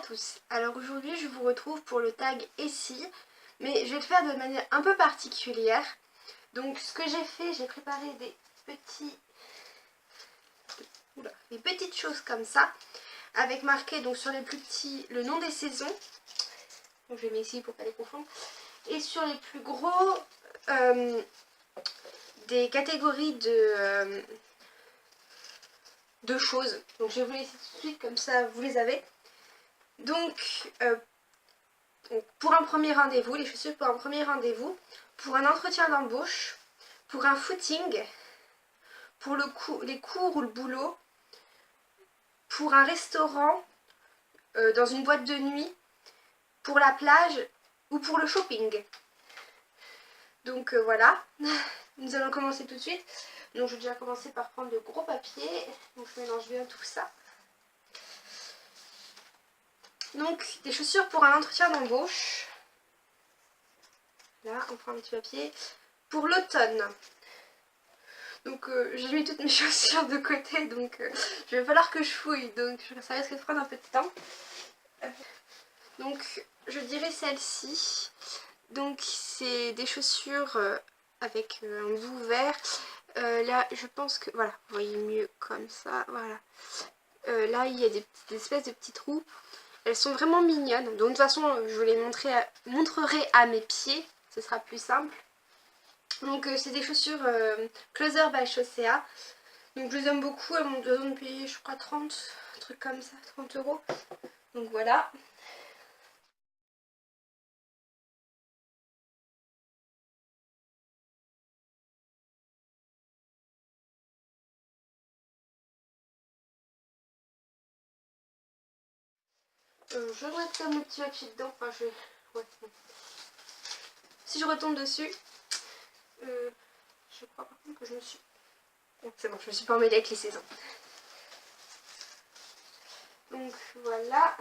tous. Alors aujourd'hui je vous retrouve pour le tag Essie, mais je vais le faire de manière un peu particulière. Donc ce que j'ai fait, j'ai préparé des petites choses comme ça, avec marqué donc sur les plus petits le nom des saisons. Donc je les mets ici pour pas les confondre. Et sur les plus gros, des catégories de choses. Donc je vais vous laisser tout de suite, comme ça vous les avez. Donc pour un premier rendez-vous, les chaussures pour un premier rendez-vous, pour un entretien d'embauche, pour un footing, pour les cours ou le boulot, pour un restaurant, dans une boîte de nuit, pour la plage ou pour le shopping. Donc voilà, nous allons commencer tout de suite. Donc je vais déjà commencer par prendre le gros papier. Donc je mélange bien tout ça. Donc des chaussures pour un entretien d'embauche. Là, on prend un petit papier. Pour l'automne. Donc j'ai mis toutes mes chaussures de côté, donc il va falloir que je fouille. Donc ça risque de prendre un peu de temps. Donc je dirais celle-ci. Donc c'est des chaussures avec un bout vert. Là je pense que, voilà, vous voyez mieux comme ça, voilà. Là il y a des espèces de petits trous. Elles sont vraiment mignonnes. Donc de toute façon je vous les montrerai à mes pieds, ce sera plus simple. Donc c'est des chaussures Closer by Chaussea. Donc je les aime beaucoup, elles m'ont besoin de payer je crois 30, un truc comme ça, 30 €. Donc voilà. Je vais mettre comme le petit papier dedans, enfin je... Ouais. Si je retombe dessus, je crois par contre que je me suis... Bon, c'est bon, je me suis pas emmêlée avec les saisons. Donc voilà.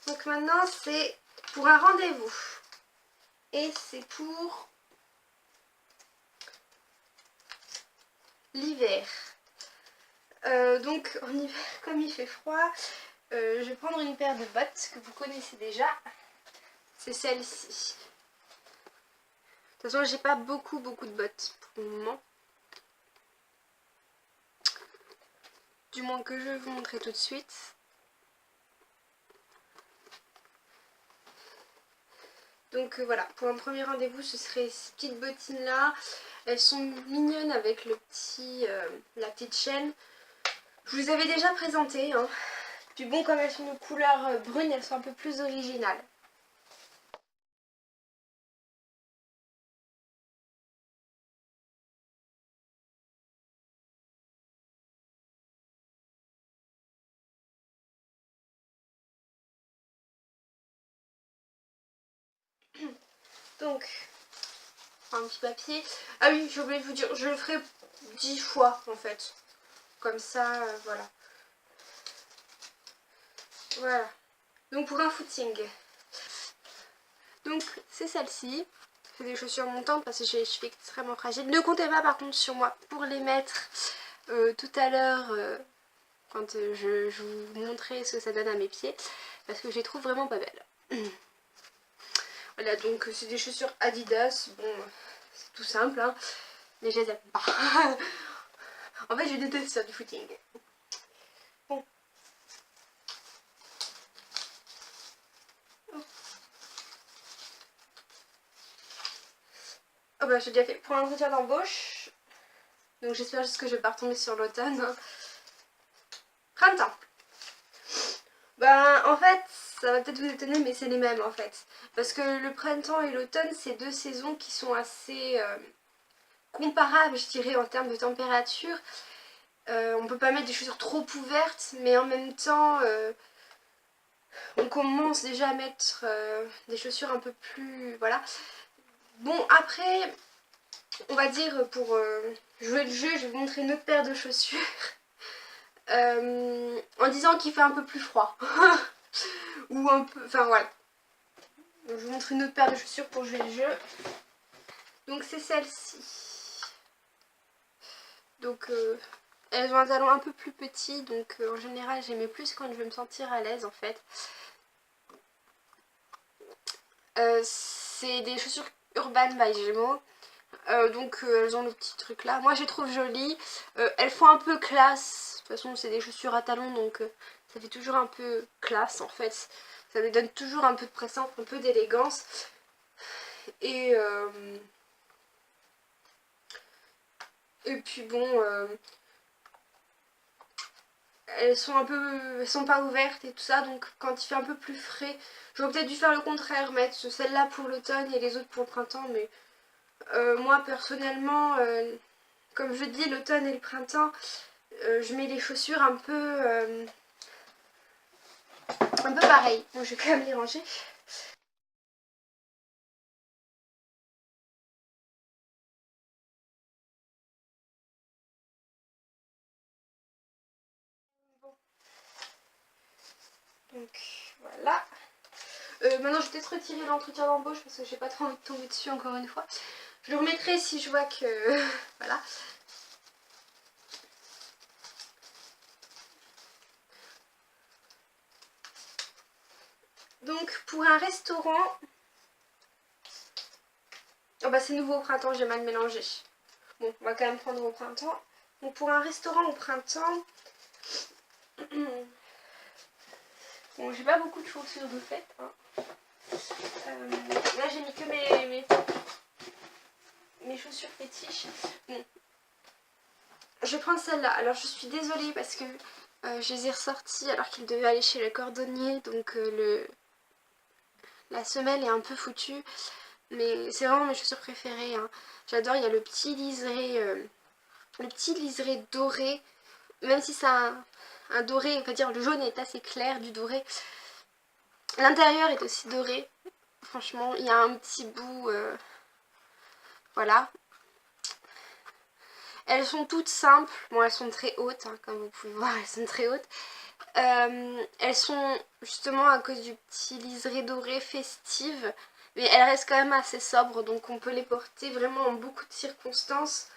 Donc maintenant c'est pour un rendez-vous. Et c'est pour l'hiver. Donc en hiver, comme il fait froid, je vais prendre une paire de bottes que vous connaissez déjà. C'est celle-ci. De toute façon, j'ai pas beaucoup de bottes pour le moment. Du moins que je vais vous montrer tout de suite. Donc voilà, pour un premier rendez-vous, ce serait ces petites bottines là. Elles sont mignonnes avec la petite chaîne. Je vous les avais déjà présentées, hein. Puis bon, comme elles sont de couleur brune, elles sont un peu plus originales. Donc, un petit papier. Ah oui, j'ai oublié de vous dire, je le ferai 10 fois en fait. Comme ça, voilà. Voilà. Donc pour un footing. Donc c'est celle-ci. C'est des chaussures montantes parce que j'ai les chevilles extrêmement fragiles. Ne comptez pas par contre sur moi pour les mettre tout à l'heure quand je vous montrerai ce que ça donne à mes pieds. Parce que je les trouve vraiment pas belles. Voilà, donc c'est des chaussures Adidas. Bon, c'est tout simple, hein. Mais je les aime pas. En fait, je déteste faire du footing. Bon. Oh bah j'ai déjà fait pour l'entretien d'embauche. Donc j'espère juste que je vais pas retomber sur l'automne. Printemps. Ben en fait, ça va peut-être vous étonner, mais c'est les mêmes en fait. Parce que le printemps et l'automne, c'est deux saisons qui sont assez comparables, je dirais, en termes de température. On peut pas mettre des chaussures trop ouvertes, mais en même temps, on commence déjà à mettre des chaussures un peu plus... Voilà. Bon, après, on va dire, pour jouer le jeu, je vais vous montrer une autre paire de chaussures. En disant qu'il fait un peu plus froid. Ou un peu... Enfin, voilà. Donc, je vous montre une autre paire de chaussures pour jouer le jeu. Donc, c'est celle-ci. Donc, Elles ont un talon un peu plus petit, donc en général j'aimais plus quand je veux me sentir à l'aise en fait. C'est des chaussures Urban by Gémeaux. Donc elles ont le petit truc là. Moi je les trouve jolies. Elles font un peu classe. De toute façon c'est des chaussures à talons donc ça fait toujours un peu classe en fait. Ça lui donne toujours un peu de présence, un peu d'élégance. Et, et puis bon, elles sont pas ouvertes et tout ça, donc quand il fait un peu plus frais, j'aurais peut-être dû faire le contraire, mettre celle-là pour l'automne et les autres pour le printemps, mais moi personnellement, comme je dis, l'automne et le printemps, je mets les chaussures un peu pareilles. Bon, je vais quand même les ranger. Bon. Donc voilà. Maintenant je vais peut-être retirer l'entretien d'embauche parce que j'ai pas trop envie de tomber dessus encore une fois. Je le remettrai si je vois que... voilà. Donc pour un restaurant... Oh bah c'est nouveau au printemps, j'ai mal mélangé. Bon, on va quand même prendre au printemps. Donc pour un restaurant au printemps... Bon, j'ai pas beaucoup de chaussures de fait. Hein. Là j'ai mis que mes chaussures fétiches. Bon. Je vais prendre celle-là. Alors je suis désolée parce que je les ai ressorties alors qu'ils devaient aller chez le cordonnier. Donc la semelle est un peu foutue. Mais c'est vraiment mes chaussures préférées. Hein. J'adore, il y a le petit liseré doré. Même si c'est un doré, on va dire le jaune est assez clair du doré. L'intérieur est aussi doré. Franchement, il y a un petit bout... voilà. Elles sont toutes simples. Bon, elles sont très hautes, hein, comme vous pouvez voir, elles sont très hautes. Elles sont justement à cause du petit liseré doré festive. Mais elles restent quand même assez sobres, donc on peut les porter vraiment en beaucoup de circonstances.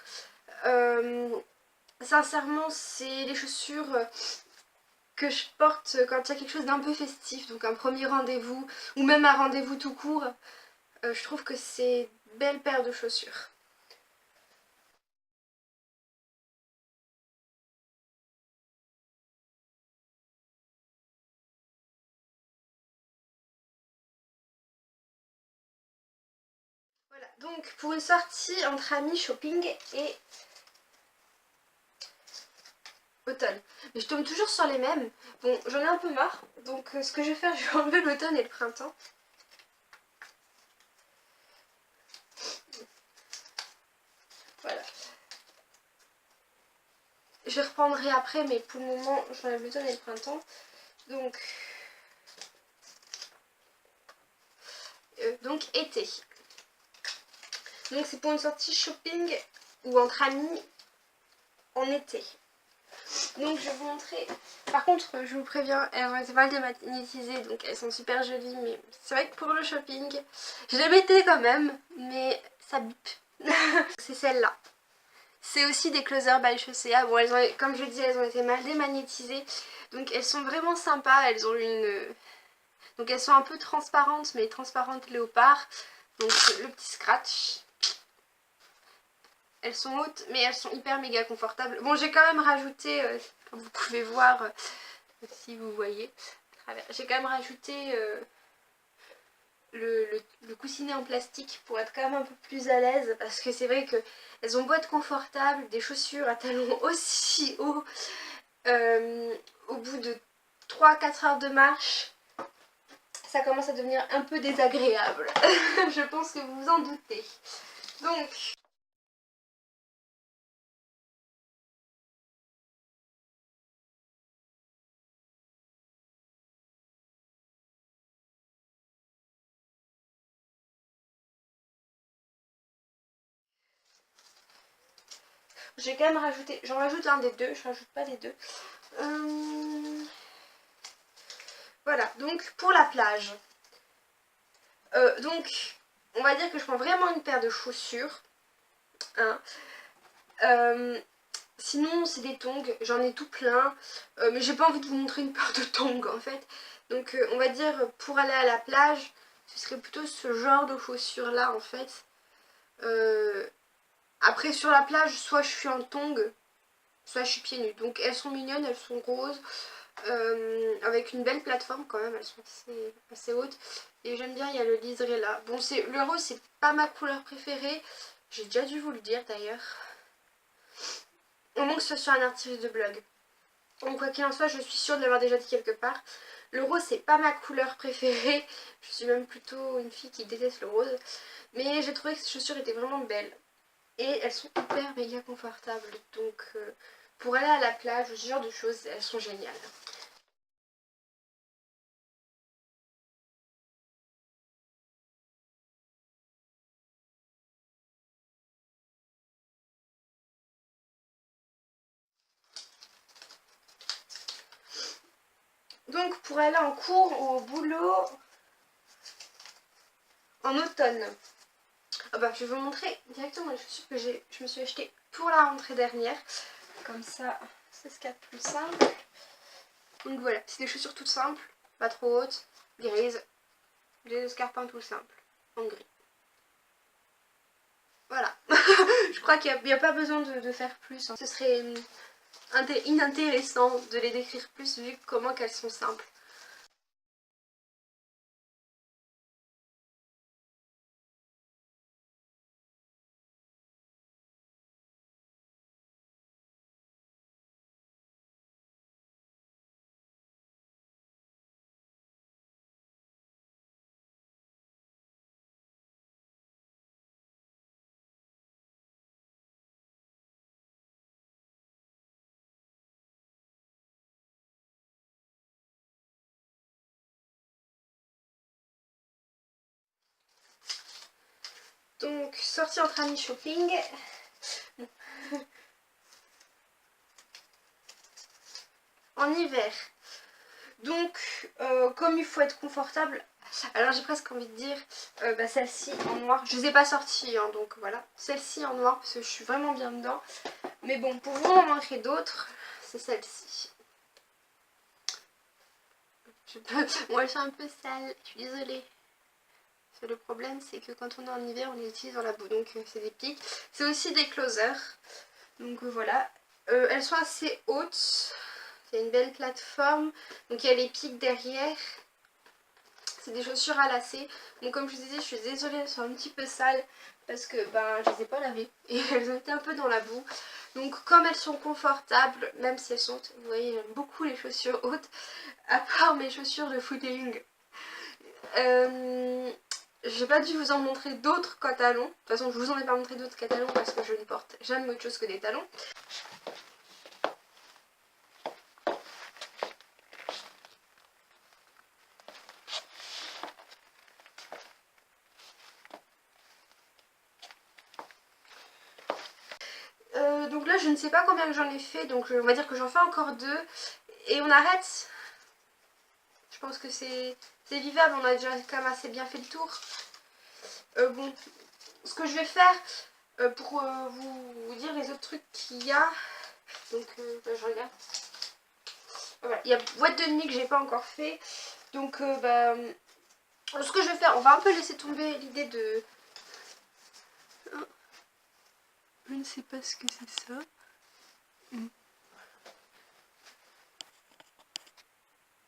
Sincèrement, c'est les chaussures que je porte quand il y a quelque chose d'un peu festif, donc un premier rendez-vous, ou même un rendez-vous tout court. Je trouve que c'est une belle paire de chaussures. Voilà, donc pour une sortie entre amis, shopping et automne. Mais je tombe toujours sur les mêmes. Bon, j'en ai un peu marre, donc ce que je vais faire, je vais enlever l'automne et le printemps. Voilà. Je reprendrai après, mais pour le moment, j'enlève l'automne et le printemps. Donc été. Donc c'est pour une sortie shopping ou entre amis en été. Donc je vais vous montrer. Par contre, je vous préviens, elles ont été mal démagnétisées, donc elles sont super jolies. Mais c'est vrai que pour le shopping, je les mettais quand même, mais ça bip. C'est celle-là. C'est aussi des closers by Chaussea. Bon, comme je dis, elles ont été mal démagnétisées. Donc elles sont vraiment sympas. Elles ont donc elles sont un peu transparentes, mais transparentes léopard. Donc le petit scratch. Elles sont hautes, mais elles sont hyper méga confortables. Bon, j'ai quand même rajouté, comme vous pouvez voir, si vous voyez, j'ai quand même rajouté le coussinet en plastique pour être quand même un peu plus à l'aise. Parce que c'est vrai qu'elles ont beau être confortables, des chaussures à talons aussi hauts, au bout de 3-4 heures de marche, ça commence à devenir un peu désagréable. Je pense que vous vous en doutez. Donc... j'ai quand même rajouté, j'en rajoute un des deux, je rajoute pas les deux. Voilà, donc pour la plage. Donc, on va dire que je prends vraiment une paire de chaussures. Hein. Sinon c'est des tongs, j'en ai tout plein, mais j'ai pas envie de vous montrer une paire de tongs en fait. Donc on va dire pour aller à la plage, ce serait plutôt ce genre de chaussures là en fait. Après sur la plage, soit je suis en tongs, soit je suis pieds nus. Donc elles sont mignonnes, elles sont roses, avec une belle plateforme quand même, elles sont assez hautes. Et j'aime bien, il y a le liseré là. Bon, le rose c'est pas ma couleur préférée, j'ai déjà dû vous le dire d'ailleurs. Au moins que ce soit sur un article de blog. Donc quoi qu'il en soit, je suis sûre de l'avoir déjà dit quelque part. Le rose c'est pas ma couleur préférée, je suis même plutôt une fille qui déteste le rose. Mais j'ai trouvé que ces chaussures étaient vraiment belles. Et elles sont hyper méga confortables. Donc pour aller à la plage, ce genre de choses, elles sont géniales. Donc pour aller en cours ou au boulot en automne. Ah bah, je vais vous montrer directement les chaussures que je me suis achetées pour la rentrée dernière. Comme ça, c'est ce qu'il y a de plus simple. Donc voilà, c'est des chaussures toutes simples, pas trop hautes, grises, des escarpins tout simples, en gris. Voilà. Je crois qu'il n'y a pas besoin de faire plus, hein. Ce serait inintéressant de les décrire plus vu comment qu'elles sont simples. Donc, sortie entre amis shopping. En hiver. Donc, comme il faut être confortable, alors j'ai presque envie de dire celle-ci en noir. Je les ai pas sorties, hein, donc voilà. Celle-ci en noir parce que je suis vraiment bien dedans. Mais bon, pour vous en montrer d'autres, c'est celle-ci. Moi, je suis un peu sale, je suis désolée. Le problème, c'est que quand on est en hiver, on les utilise dans la boue, donc c'est des pics. C'est aussi des closers. Donc voilà. Elles sont assez hautes. Il y a une belle plateforme. Donc il y a les pics derrière. C'est des chaussures à lacets. Donc comme je vous disais, je suis désolée, elles sont un petit peu sales. Parce que je les ai pas lavées. Et elles ont été un peu dans la boue. Donc comme elles sont confortables, même si elles sont hautes, vous voyez, j'aime beaucoup les chaussures hautes. À part mes chaussures de footing. J'ai pas dû vous en montrer d'autres qu'en talons. De toute façon, je vous en ai pas montré d'autres qu'à talons parce que je ne porte jamais autre chose que des talons. Donc là, je ne sais pas combien que j'en ai fait. Donc on va dire que j'en fais encore 2. Et on arrête. Je pense que c'est vivable. On a déjà quand même assez bien fait le tour. Bon, ce que je vais faire pour vous dire les autres trucs qu'il y a. Donc je regarde. Voilà, il y a boîte de nuit que j'ai pas encore fait. Donc ce que je vais faire, on va un peu laisser tomber l'idée de... Je ne sais pas ce que c'est ça.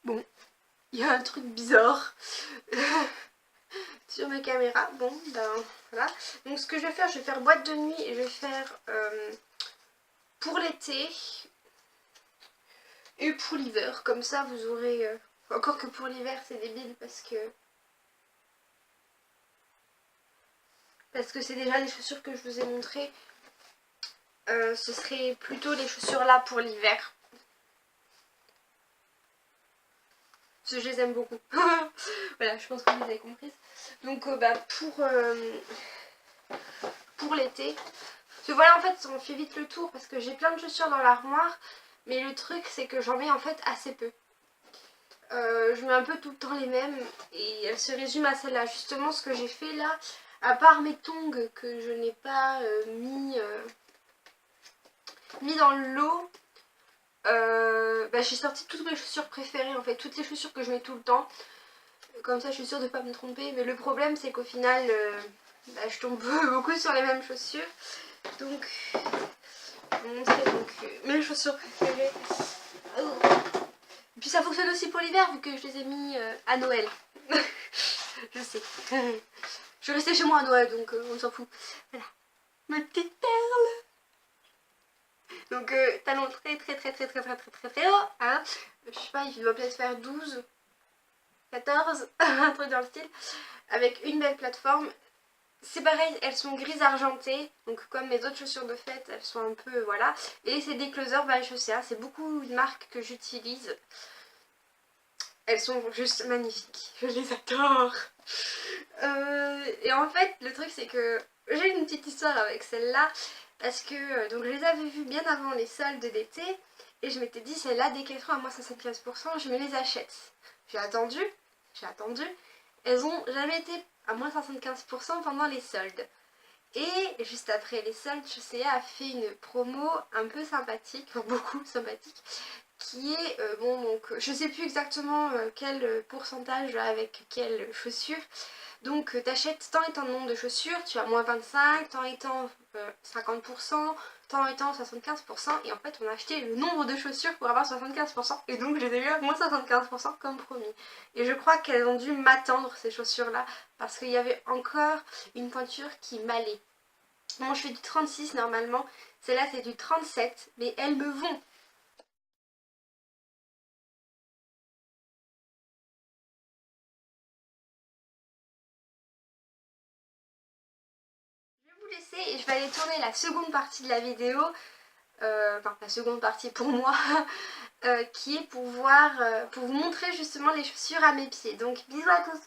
Bon, il y a un truc bizarre sur ma caméra. Bon, voilà. Donc ce que je vais faire boîte de nuit et je vais faire pour l'été et pour l'hiver. Comme ça, vous aurez... encore que pour l'hiver, c'est débile parce que c'est déjà les chaussures que je vous ai montrées. Ce serait plutôt les chaussures là pour l'hiver. Parce que je les aime beaucoup. Voilà, je pense que vous avez compris. Donc pour l'été. Parce que voilà, en fait, on fait vite le tour parce que j'ai plein de chaussures dans l'armoire. Mais le truc, c'est que j'en mets en fait assez peu. Je mets un peu tout le temps les mêmes et elles se résument à celle-là. Justement, ce que j'ai fait là, à part mes tongs que je n'ai pas mis mis dans le lot. J'ai sorti toutes mes chaussures préférées en fait, toutes les chaussures que je mets tout le temps. Comme ça je suis sûre de ne pas me tromper. Mais le problème c'est qu'au final je tombe beaucoup sur les mêmes chaussures. Donc je vais vous montrer donc, mes chaussures préférées. Oh. Et puis ça fonctionne aussi pour l'hiver vu que je les ai mis à Noël. Je sais. Je vais rester chez moi à Noël donc on s'en fout. Voilà. Ma petite perle. Donc talon très haut. Hein. Je sais pas, il doit peut-être faire 12, 14, un truc dans le style. Avec une belle plateforme. C'est pareil, elles sont grises argentées. Donc comme mes autres chaussures de fête, elles sont un peu, voilà. Et c'est des closers by Chaussea. C'est beaucoup une marque que j'utilise. Elles sont juste magnifiques. Je les adore. Et en fait, le truc c'est que j'ai une petite histoire avec celle-là. Parce que donc je les avais vues bien avant les soldes d'été. Et je m'étais dit, celle-là, Decathlon à moins 75%, je me les achète. J'ai attendu. Elles ont jamais été à moins 75% pendant les soldes. Et juste après les soldes, Chaussea a fait une promo un peu sympathique, enfin beaucoup sympathique, qui est, bon donc je sais plus exactement quel pourcentage avec quelle chaussure. Donc t'achètes tant et tant de nombre de chaussures, tu as moins 25, tant et tant 50%, tant et tant 75%, et en fait on a acheté le nombre de chaussures pour avoir 75%, et donc je les ai eu à moins 75% comme promis. Et je crois qu'elles ont dû m'attendre ces chaussures là, parce qu'il y avait encore une pointure qui m'allait. Moi je fais du 36 normalement, celle-là c'est du 37, mais elles me vont. Je vais vous laisser et je vais aller tourner la seconde partie de la vidéo, enfin la seconde partie pour moi, qui est pour voir, pour vous montrer justement les chaussures à mes pieds. Donc bisous à tous.